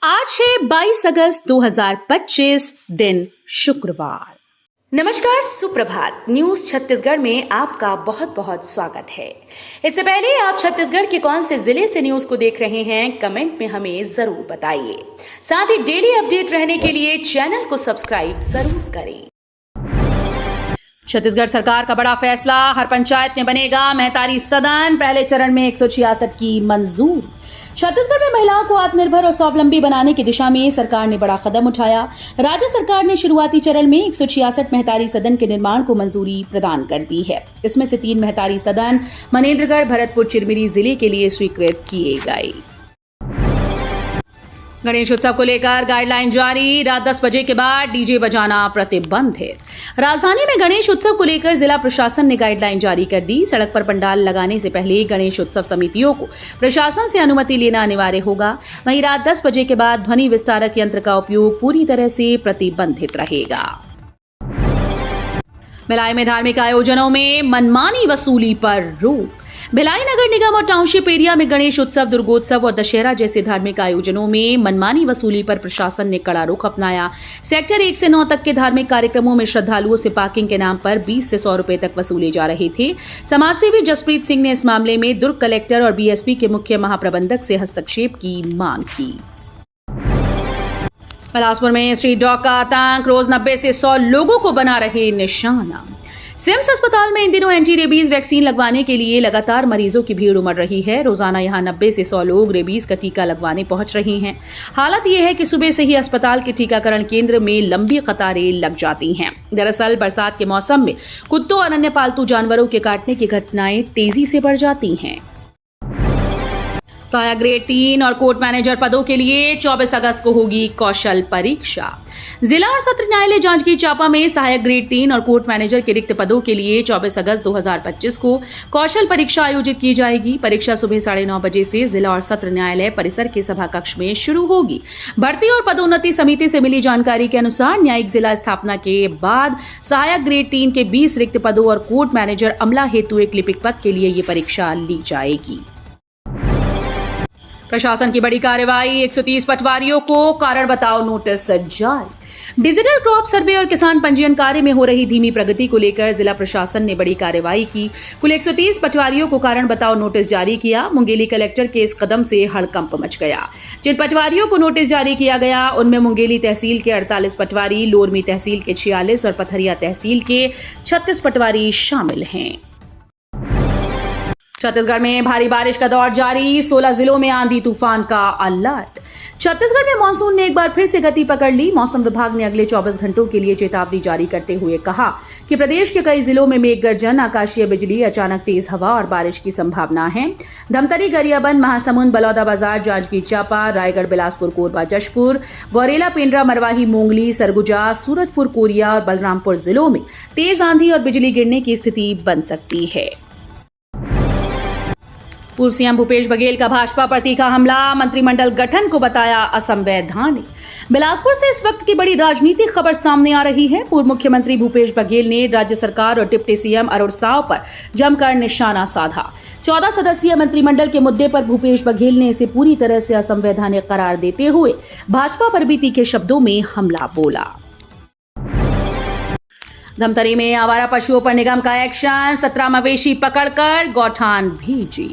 आज है 22 अगस्त 2025 दिन शुक्रवार। नमस्कार, सुप्रभात। न्यूज छत्तीसगढ़ में आपका बहुत बहुत स्वागत है। इससे पहले आप छत्तीसगढ़ के कौन से जिले से न्यूज को देख रहे हैं, कमेंट में हमें जरूर बताइए। साथ ही डेली अपडेट रहने के लिए चैनल को सब्सक्राइब जरूर करें। छत्तीसगढ़ सरकार का बड़ा फैसला, हर पंचायत में बनेगा महतारी सदन। पहले चरण में 166 की मंजूरी। छत्तीसगढ़ में महिलाओं को आत्मनिर्भर और स्वावलंबी बनाने की दिशा में सरकार ने बड़ा कदम उठाया। राज्य सरकार ने शुरुआती चरण में 166 महतारी सदन के निर्माण को मंजूरी प्रदान कर दी है। इसमें से 3 महतारी सदन मनेन्द्रगढ़, भरतपुर, चिरमिरी जिले के लिए स्वीकृत किए गए। गणेश उत्सव को लेकर गाइडलाइन जारी। रात 10 बजे के बाद डीजे बजाना प्रतिबंधित। राजधानी में गणेश उत्सव को लेकर जिला प्रशासन ने गाइडलाइन जारी कर दी। सड़क पर पंडाल लगाने से पहले गणेश उत्सव समितियों को प्रशासन से अनुमति लेना अनिवार्य होगा। वहीं रात 10 बजे के बाद ध्वनि विस्तारक यंत्र का उपयोग पूरी तरह से प्रतिबंधित रहेगा। भिलाई में धार्मिक आयोजनों में मनमानी वसूली पर रोक। भिलाई नगर निगम और टाउनशिप एरिया में गणेश उत्सव, दुर्गोत्सव और दशहरा जैसे धार्मिक आयोजनों में मनमानी वसूली पर प्रशासन ने कड़ा रुख अपनाया। सेक्टर 1 से 9 तक के धार्मिक कार्यक्रमों में श्रद्धालुओं से पार्किंग के नाम पर 20 से 100 रुपए तक वसूले जा रहे थे। समाजसेवी जसप्रीत सिंह ने इस मामले में दुर्ग कलेक्टर और बीएसपी के मुख्य महाप्रबंधक से हस्तक्षेप की मांग की। बिलासपुर में स्ट्रीट डॉग का आतंक, रोज 90 से 100 लोगों को बना रहे निशाना। सिम्स अस्पताल में इन दिनों एंटी रेबीज वैक्सीन लगवाने के लिए लगातार मरीजों की भीड़ उमड़ रही है। रोजाना यहां 90 से 100 लोग रेबीज का टीका लगवाने पहुंच रहे हैं। हालत यह है कि सुबह से ही अस्पताल के टीकाकरण केंद्र में लंबी कतारें लग जाती हैं। दरअसल बरसात के मौसम में कुत्तों और अन्य पालतू जानवरों के काटने की घटनाएं तेजी से बढ़ जाती हैं। सहायक ग्रेड 3 और कोर्ट मैनेजर पदों के लिए 24 अगस्त को होगी कौशल परीक्षा। जिला और सत्र न्यायालय जांजगीर चांपा में सहायक ग्रेड 3 और कोर्ट मैनेजर के रिक्त पदों के लिए 24 अगस्त 2025 को कौशल परीक्षा आयोजित की जाएगी। परीक्षा सुबह 9:30 बजे से जिला और सत्र न्यायालय परिसर के सभा कक्ष में शुरू होगी। भर्ती और पदोन्नति समिति से मिली जानकारी के अनुसार न्यायिक जिला स्थापना के बाद सहायक ग्रेड 3 के 20 रिक्त पदों और कोर्ट मैनेजर अमला हेतु एक लिपिक पद के लिए ये परीक्षा ली जाएगी। प्रशासन की बड़ी कार्रवाई, 130 पटवारियों को कारण बताओ नोटिस जारी। डिजिटल क्रॉप सर्वे और किसान पंजीयन कार्य में हो रही धीमी प्रगति को लेकर जिला प्रशासन ने बड़ी कार्रवाई की। कुल 130 पटवारियों को कारण बताओ नोटिस जारी किया। मुंगेली कलेक्टर के इस कदम से हड़कंप मच गया। जिन पटवारियों को नोटिस जारी किया गया उनमें मुंगेली तहसील के 48 पटवारी, लोरमी तहसील के 46 और पथरिया तहसील के 36 पटवारी शामिल हैं। छत्तीसगढ़ में भारी बारिश का दौर जारी। 16 जिलों में आंधी तूफान का अलर्ट। छत्तीसगढ़ में मानसून ने एक बार फिर से गति पकड़ ली। मौसम विभाग ने अगले 24 घंटों के लिए चेतावनी जारी करते हुए कहा कि प्रदेश के कई जिलों में मेघ गर्जन, आकाशीय बिजली, अचानक तेज हवा और बारिश की संभावना है। धमतरी, गरियाबंद, महासमुंद, बलौदाबाजार, जांजगीर चांपा, रायगढ़, बिलासपुर, कोरबा, जशपुर, गौरेला, पेंड्रा, मरवाही, मोंगली, सरगुजा, सूरजपुर, कोरिया और बलरामपुर जिलों में तेज आंधी और बिजली गिरने की स्थिति बन सकती है। पूर्व सीएम भूपेश बघेल का भाजपा पर तीखा हमला, मंत्रिमंडल गठन को बताया असंवैधानिक। बिलासपुर से इस वक्त की बड़ी राजनीतिक खबर सामने आ रही है। पूर्व मुख्यमंत्री भूपेश बघेल ने राज्य सरकार और डिप्टी सीएम अरुण साव पर जमकर निशाना साधा। 14 सदस्यीय मंत्रिमंडल के मुद्दे पर भूपेश बघेल ने इसे पूरी तरह से असंवैधानिक करार देते हुए भाजपा पर भी तीखे शब्दों में हमला बोला। धमतरी में आवारा पशुओं पर निगम का एक्शन, 17 मवेशी पकड़कर गौठान भेजी।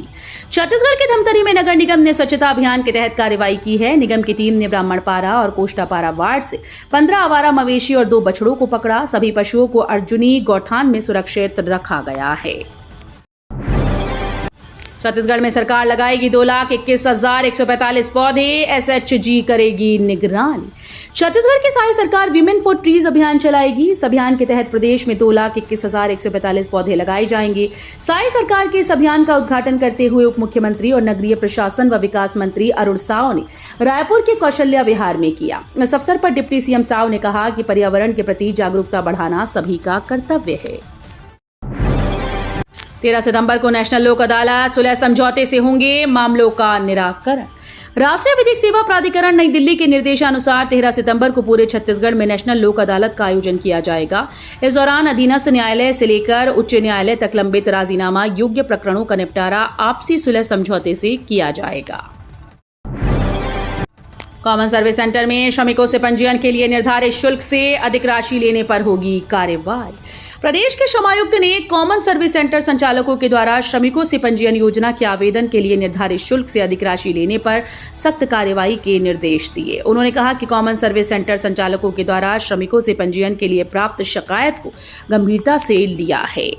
छत्तीसगढ़ के धमतरी में नगर निगम ने स्वच्छता अभियान के तहत कार्रवाई की है। निगम की टीम ने ब्राह्मणपारा और कोष्टापारा वार्ड से 15 आवारा मवेशी और 2 बछड़ों को पकड़ा। सभी पशुओं को अर्जुनी गौठान में सुरक्षित रखा गया है। छत्तीसगढ़ में सरकार लगाएगी 2,21,145 पौधे, एसएचजी करेगी निगरानी। छत्तीसगढ़ की साई सरकार विमेन फॉर ट्रीज अभियान चलाएगी। इस अभियान के तहत प्रदेश में 2,21,145 पौधे लगाए जाएंगे। साई सरकार के इस अभियान का उद्घाटन करते हुए उप मुख्यमंत्री और नगरीय प्रशासन व विकास मंत्री अरुण साव ने रायपुर के कौशल्या विहार में किया। इस अवसर पर डिप्टी सीएम साव ने कहा कि पर्यावरण के प्रति जागरूकता बढ़ाना सभी का कर्तव्य है। 13 सितंबर को नेशनल लोक अदालत, सुलह समझौते से होंगे मामलों का निराकरण। राष्ट्रीय विधिक सेवा प्राधिकरण नई दिल्ली के निर्देशानुसार 13 सितंबर को पूरे छत्तीसगढ़ में नेशनल लोक अदालत का आयोजन किया जाएगा। इस दौरान अधीनस्थ न्यायालय से लेकर उच्च न्यायालय तक लंबित राजीनामा योग्य प्रकरणों का निपटारा आपसी सुलह समझौते से किया जाएगा। कॉमन सर्विस सेंटर में श्रमिकों से पंजीयन के लिए निर्धारित शुल्क से अधिक राशि लेने पर होगी कार्रवाई। प्रदेश के श्रमायुक्त ने कॉमन सर्विस सेंटर संचालकों के द्वारा श्रमिकों से पंजीयन योजना के आवेदन के लिए निर्धारित शुल्क से अधिक राशि लेने पर सख्त कार्रवाई के निर्देश दिए। उन्होंने कहा कि कॉमन सर्विस सेंटर संचालकों के द्वारा श्रमिकों से पंजीयन के लिए प्राप्त शिकायत को गंभीरता से लिया है।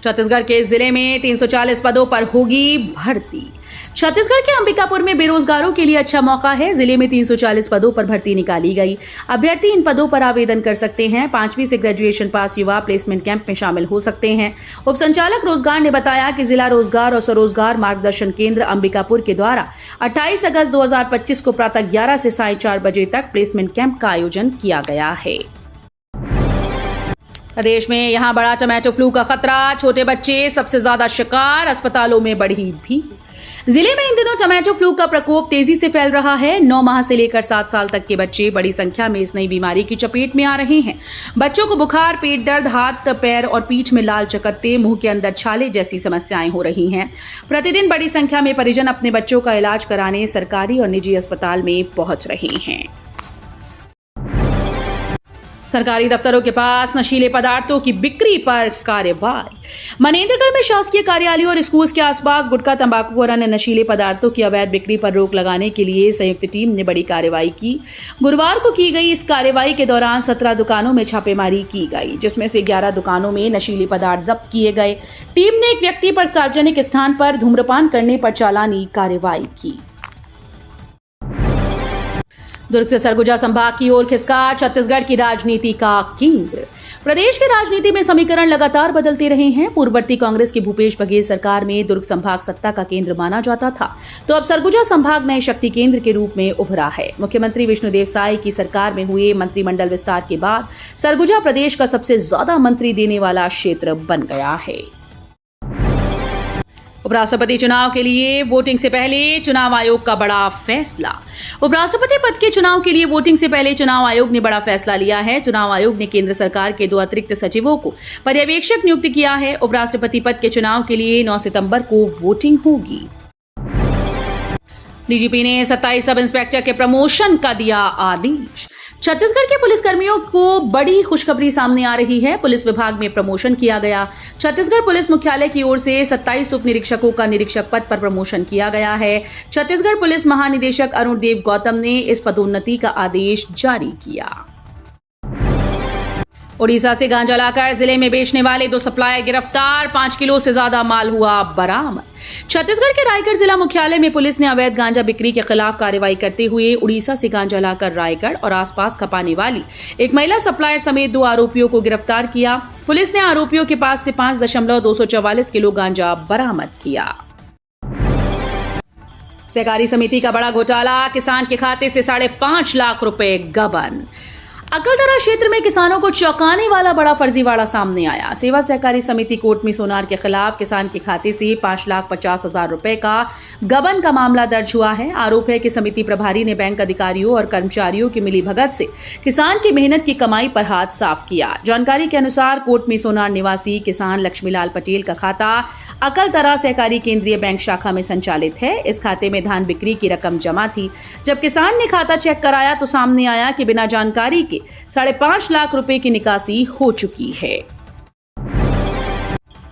छत्तीसगढ़ के जिले में 340 पदों पर होगी भर्ती। छत्तीसगढ़ के अंबिकापुर में बेरोजगारों के लिए अच्छा मौका है। जिले में 340 पदों पर भर्ती निकाली गई। अभ्यर्थी इन पदों पर आवेदन कर सकते हैं। 5वीं से ग्रेजुएशन पास युवा प्लेसमेंट कैंप में शामिल हो सकते हैं। उप संचालक रोजगार ने बताया कि जिला रोजगार और स्वरोजगार मार्गदर्शन केंद्र अंबिकापुर के द्वारा 28 अगस्त 2025 को प्रातः 11 से 4:30 बजे तक प्लेसमेंट कैंप का आयोजन किया गया है। प्रदेश में यहां बढ़ा टोमेटो फ्लू का खतरा। छोटे बच्चे सबसे ज्यादा शिकार। अस्पतालों में बढ़ी भीड़। जिले में इन दिनों टोमेटो फ्लू का प्रकोप तेजी से फैल रहा है। 9 माह से लेकर 7 साल तक के बच्चे बड़ी संख्या में इस नई बीमारी की चपेट में आ रहे हैं। बच्चों को बुखार, पेट दर्द, हाथ, पैर और पीठ में लाल चकत्ते, मुंह के अंदर छाले जैसी समस्याएं हो रही हैं। प्रतिदिन बड़ी संख्या में परिजन अपने बच्चों का इलाज कराने सरकारी और निजी अस्पताल में पहुंच रहे हैं। सरकारी दफ्तरों के पास नशीले पदार्थों की बिक्री पर कार्रवाई। मनेंद्रगढ़ में शासकीय कार्यालयों और स्कूल के आसपास गुटखा, तंबाकू और अन्य नशीले पदार्थों की अवैध बिक्री पर रोक लगाने के लिए संयुक्त टीम ने बड़ी कार्रवाई की। गुरुवार को की गई इस कार्रवाई के दौरान 17 दुकानों में छापेमारी की गई, जिसमें से 11 दुकानों में नशीले पदार्थ जब्त किए गए। टीम ने एक व्यक्ति पर सार्वजनिक स्थान पर धूम्रपान करने पर चालानी कार्रवाई की। दुर्ग से सरगुजा संभाग की ओर खिसका छत्तीसगढ़ की राजनीति का केंद्र। प्रदेश की राजनीति में समीकरण लगातार बदलते रहे हैं। पूर्ववर्ती कांग्रेस की भूपेश बघेल सरकार में दुर्ग संभाग सत्ता का केंद्र माना जाता था, तो अब सरगुजा संभाग नए शक्ति केंद्र के रूप में उभरा है। मुख्यमंत्री विष्णुदेव साय की सरकार में हुए मंत्रिमंडल विस्तार के बाद सरगुजा प्रदेश का सबसे ज्यादा मंत्री देने वाला क्षेत्र बन गया है। उपराष्ट्रपति चुनाव के लिए वोटिंग से पहले चुनाव आयोग का बड़ा फैसला। उपराष्ट्रपति पद के चुनाव के लिए वोटिंग से पहले चुनाव आयोग ने बड़ा फैसला लिया है। चुनाव आयोग ने केंद्र सरकार के 2 अतिरिक्त सचिवों को पर्यवेक्षक नियुक्त किया है। उपराष्ट्रपति पद के चुनाव के लिए 9 सितंबर को वोटिंग होगी। डीजीपी ने 27 सब इंस्पेक्टर के प्रमोशन का दिया आदेश। छत्तीसगढ़ के पुलिसकर्मियों को बड़ी खुशखबरी सामने आ रही है। पुलिस विभाग में प्रमोशन किया गया। छत्तीसगढ़ पुलिस मुख्यालय की ओर से 27 उप निरीक्षकों का निरीक्षक पद पर प्रमोशन किया गया है। छत्तीसगढ़ पुलिस महानिदेशक अरुण देव गौतम ने इस पदोन्नति का आदेश जारी किया। ओडिशा से गांजा लाकर जिले में बेचने वाले 2 सप्लायर गिरफ्तार। 5 किलो से ज्यादा माल हुआ बरामद। छत्तीसगढ़ के रायगढ़ जिला मुख्यालय में पुलिस ने अवैध गांजा बिक्री के खिलाफ कार्रवाई करते हुए उड़ीसा से गांजा लाकर रायगढ़ और आसपास खपाने वाली एक महिला सप्लायर समेत 2 आरोपियों को गिरफ्तार किया। पुलिस ने आरोपियों के पास से 5.244 किलो गांजा बरामद किया। सहकारी समिति का बड़ा घोटाला। किसान के खाते से 5.5 लाख रुपए गबन। अकलतरा क्षेत्र में किसानों को चौंकाने वाला बड़ा फर्जीवाड़ा सामने आया। सेवा सहकारी समिति कोट में सोनार के खिलाफ किसान के खाते से 5,50,000 रुपए का गबन का मामला दर्ज हुआ है। आरोप है कि समिति प्रभारी ने बैंक अधिकारियों और कर्मचारियों की मिलीभगत से किसान की मेहनत की कमाई पर हाथ साफ किया। जानकारी के अनुसार कोट में सोनार निवासी किसान लक्ष्मीलाल पटेल का खाता अकलतरा सहकारी केंद्रीय बैंक शाखा में संचालित है। इस खाते में धान बिक्री की रकम जमा थी। जब किसान ने खाता चेक कराया तो सामने आया कि बिना जानकारी के 5.5 लाख रुपए की निकासी हो चुकी है।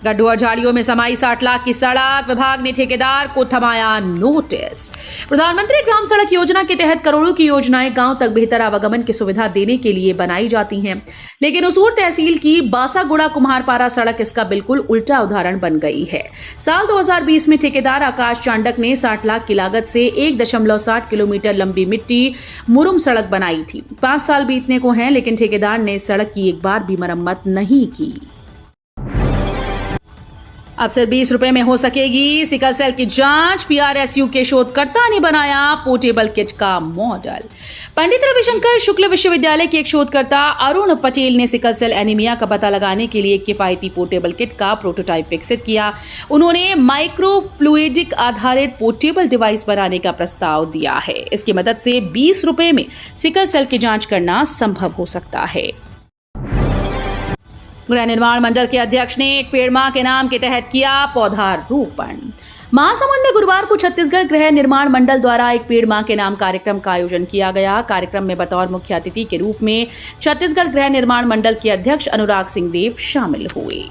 गड्ढों और झाड़ियों में समाई 60 लाख की सड़क। विभाग ने ठेकेदार को थमाया नोटिस। प्रधानमंत्री ग्राम सड़क योजना के तहत करोड़ों की योजनाएं गांव तक बेहतर आवागमन की सुविधा देने के लिए बनाई जाती हैं, लेकिन उसूर तहसील की बासागुड़ा कुम्हारपारा सड़क इसका बिल्कुल उल्टा उदाहरण बन गई है। साल 2020 में ठेकेदार आकाश चांडक ने 60 लाख की लागत से 1.60 किलोमीटर लंबी मिट्टी मुरुम सड़क बनाई थी। 5 साल बीतने को हैं, लेकिन ठेकेदार ने सड़क की एक बार भी मरम्मत नहीं की। अब सिर्फ 20 रुपए में हो सकेगी सिकल सेल की जांच। पीआरएसयू के शोधकर्ता ने बनाया पोर्टेबल किट का मॉडल। पंडित रविशंकर शुक्ल विश्वविद्यालय के एक शोधकर्ता अरुण पटेल ने सिकल सेल एनीमिया का पता लगाने के लिए एक किफायती पोर्टेबल किट का प्रोटोटाइप विकसित किया। उन्होंने माइक्रोफ्लूइडिक आधारित पोर्टेबल डिवाइस बनाने का प्रस्ताव दिया है। इसकी मदद से 20 रुपए में सिकल सेल की जांच करना संभव हो सकता है। गृह निर्माण मंडल के अध्यक्ष ने एक पेड़ मां के नाम के तहत किया पौधारोपण। महासमुंद में गुरुवार को छत्तीसगढ़ गृह निर्माण मंडल द्वारा एक पेड़ मां के नाम कार्यक्रम का आयोजन किया गया। कार्यक्रम में बतौर मुख्य अतिथि के रूप में छत्तीसगढ़ गृह निर्माण मंडल के अध्यक्ष अनुराग सिंह देव शामिल हुए।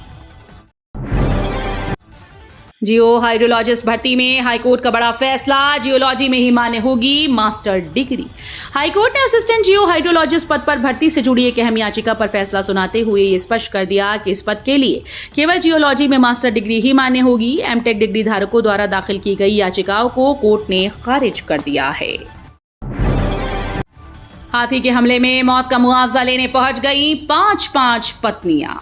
जियो हाइड्रोलॉजिस्ट भर्ती में हाईकोर्ट का बड़ा फैसला, जियोलॉजी में ही मान्य होगी मास्टर डिग्री। हाईकोर्ट ने असिस्टेंट जियो हाइड्रोलॉजिस्ट पद पर भर्ती से जुड़ी एक अहम याचिका पर फैसला सुनाते हुए ये स्पष्ट कर दिया कि इस पद के लिए केवल जियोलॉजी में मास्टर डिग्री ही मान्य होगी। एमटेक डिग्री धारकों द्वारा दाखिल की गई याचिकाओं को कोर्ट ने खारिज कर दिया है। हाथी के हमले में मौत का मुआवजा लेने पहुंच गई 5 पत्नियां।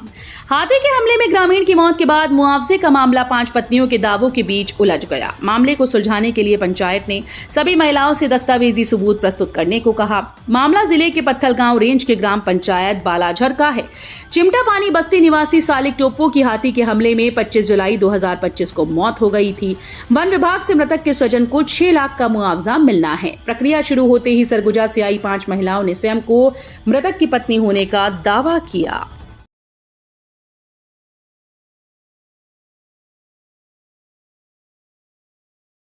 हाथी के हमले में ग्रामीण की मौत के बाद मुआवजे का मामला 5 पत्नियों के दावों के बीच उलझ गया। मामले को सुलझाने के लिए पंचायत ने सभी महिलाओं से दस्तावेजी सबूत प्रस्तुत करने को कहा। मामला जिले के पत्थलगांव रेंज के ग्राम पंचायत बालाझर का है। चिमटा पानी बस्ती निवासी सालिक टोप्पो की हाथी के हमले में 25 जुलाई 2025 को मौत हो गई थी। वन विभाग से मृतक के स्वजन को 6 लाख का मुआवजा मिलना है। प्रक्रिया शुरू होते ही सरगुजा से आई 5 महिलाओं ने स्वयं को मृतक की पत्नी होने का दावा किया।